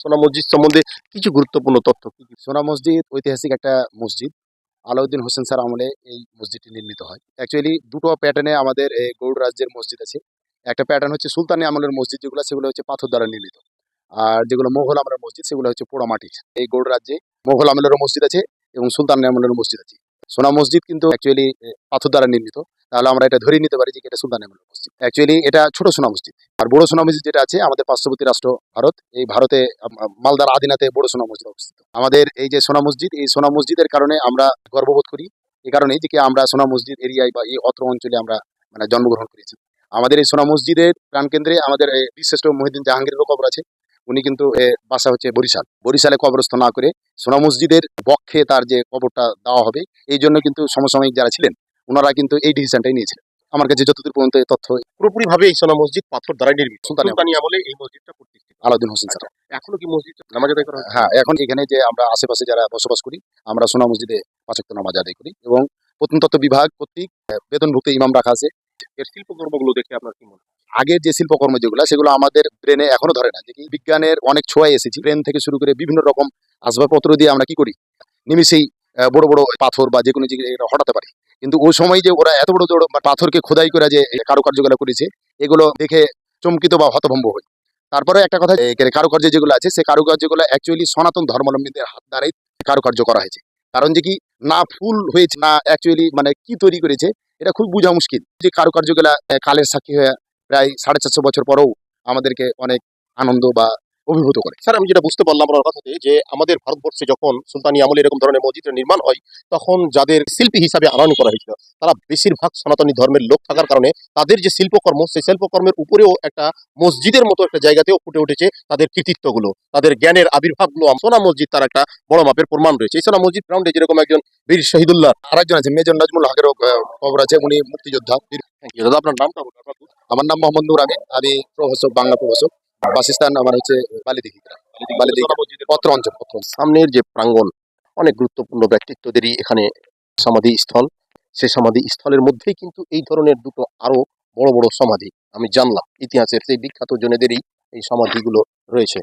সোনা মসজিদ সম্বন্ধে কিছু গুরুত্বপূর্ণ তথ্য কি কি? সোনা মসজিদ ঐতিহাসিক একটা মসজিদ। আলাউদ্দিন হোসেন স্যার আমলে এই মসজিদটি নির্মিত হয়। অ্যাকচুয়ালি দুটো প্যাটার্নে আমাদের গৌড় রাজ্যের মসজিদ আছে। একটা প্যাটার্ন হচ্ছে সুলতানি আমলের মসজিদ যেগুলো সেগুলো হচ্ছে পাথর দ্বারা নির্মিত। আর যেগুলো মোগল আমলের মসজিদ সেগুলো হচ্ছে পোড়ামাটির। এই গৌড় রাজ্যে মোগল আমলেরও মসজিদ আছে এবং সুলতানি আমলের মসজিদ আছে। সোনা মসজিদ কিন্তু অ্যাকচুয়ালি পাথর দ্বারা নির্মিত। তাহলে আমরা এটা ধরেই নিতে পারি যে এটা সুলতানি আমলের মসজিদ। অ্যাকচুয়ালি এটা ছোট সোনা মসজিদ। আর বড় সোনা মসজিদ যেটা আছে আমাদের পার্শ্ববর্তী রাষ্ট্র ভারত, এই ভারতে মালদার আদিনাতে বড় সোনা মসজিদ অবস্থিত। আমাদের এই যে সোনা মসজিদ, এই সোনা মসজিদের কারণে আমরা গর্ববোধ করি। এই কারণেই যে কি আমরা সোনা মসজিদ এরিয়ায় বা এই অত্র অঞ্চলে আমরা মানে জন্মগ্রহণ করেছি। আমাদের এই সোনা মসজিদের প্রাণকেন্দ্রে আমাদের বীরশ্রেষ্ঠ মহিউদ্দিন জাহাঙ্গীরেরও কবর আছে। উনি কিন্তু বাসা হচ্ছে বরিশাল। বরিশালে কবরস্থ না করে সোনা মসজিদের বক্ষে তার যে কবরটা দেওয়া হবে, এই জন্য কিন্তু সমসাময়িক যারা ছিলেন ওনারা কিন্তু এই ডিসিশনটাই নিয়েছিলেন। আমার কাছে যতদূর পর্যন্ত এই তথ্য পুরোপুরি ভাবে এই সোনা মসজিদ পাথর দ্বারা নির্মিত। সুলতানি সুলতানি আমলে এই মসজিদটা প্রতিষ্ঠিত। আলাউদ্দিন হোসেন স্যার। এখনো কি মসজিদ নামাজ আদায় করা হয়? হ্যাঁ, এখন এখানে যে আমরা আশেপাশে যারা বসবাস করি, আমরা সোনা মসজিদে ৫ ওয়াক্ত নামাজ আদায় করি এবং প্রত্নতত্ত্ব বিভাগ কর্তৃক বেতনভুক্ত ইমাম রাখা আছে। এর শিল্পকর্মগুলো দেখে আপনার কি মনে হয়? আগের যে শিল্পকর্ম যেগুলো সেগুলো আমাদের ব্রেনে এখনো ধরে না, যে কি বিজ্ঞানের অনেক ছোঁয়ায় এসেছি। ব্রেন থেকে শুরু করে বিভিন্ন রকম আসবাবপত্র দিয়ে আমরা কি করি, নিমিষেই বড় বড় পাথর বা যে কোনো জিনিস এটা হটাতে পারি। কিন্তু ওই সময় যে ওরা এত বড় বড় পাথরকে খোদাই করে যে কারুকার্যগুলো করেছে, এগুলো দেখে চমকিত বা হতভম্ব হই। তারপরে একটা কথা, কারুকার্য যেগুলো আছে সেই কারুকার্যগুলো অ্যাকচুয়ালি সনাতন ধর্মাবলম্বীদের হাত দ্বারাই কারুকার্য করা হয়েছে। কারণ যে কি না ফুল হয়েছে না অ্যাকচুয়ালি মানে কি তৈরি করেছে এটা খুব বোঝা মুশকিল। যে কারুকার্যগুলা কালের সাক্ষী হয়ে প্রায় 450 বছর পরেও আমাদেরকে অনেক আনন্দ বা অভিভূত করে। স্যার, আমি যেটা বুঝতে পারলাম আপনার কথাতে যে আমাদের ভারতবর্ষে যখন সুলতানি আমলে এরকম ধরনের মসজিদের নির্মাণ হয়, তখন যাদের শিল্পী হিসাবে আনয়ন করা হয়েছিল তারা বেশিরভাগ সনাতনী ধর্মের লোক থাকার কারণে তাদের যে শিল্পকর্ম, সেই শিল্পকর্মের উপরেও একটা মসজিদের মতো একটা জায়গাতেও ফুটে উঠেছে তাদের কৃতিত্বগুলো, তাদের জ্ঞানের আবির্ভাবগুলো। সোনা মসজিদ তার একটা বড় মাপের প্রমাণ রয়েছে। এই সোনা মসজিদ গ্রাউন্ডে যেরকম একজন বীর শহীদুল্লাহ, আরেকজন আছে মেজর নাজমুল হকেরও খবর আছে, উনি মুক্তিযোদ্ধা। থ্যাংক ইউ দাদা, আপনার নামটা বলুন। আমার নাম মোহাম্মদ নূর আমিন, আমি প্রভাষক, বাংলা প্রভাষক। বাসস্থান আমার হচ্ছে বালিদিঘি গ্রাম, বালিদিঘি সোনা মসজিদের পত্র অঞ্চল। সামনের যে প্রাঙ্গণ, অনেক গুরুত্বপূর্ণ ব্যক্তিত্বদেরই এখানে সমাধি স্থল। সেই সমাধি স্থলের মধ্যেই কিন্তু এই ধরনের দুটো আরো বড় বড় সমাধি আমি জানলাম। ইতিহাসের সেই বিখ্যাত জনেদেরই এই সমাধিগুলো রয়েছে।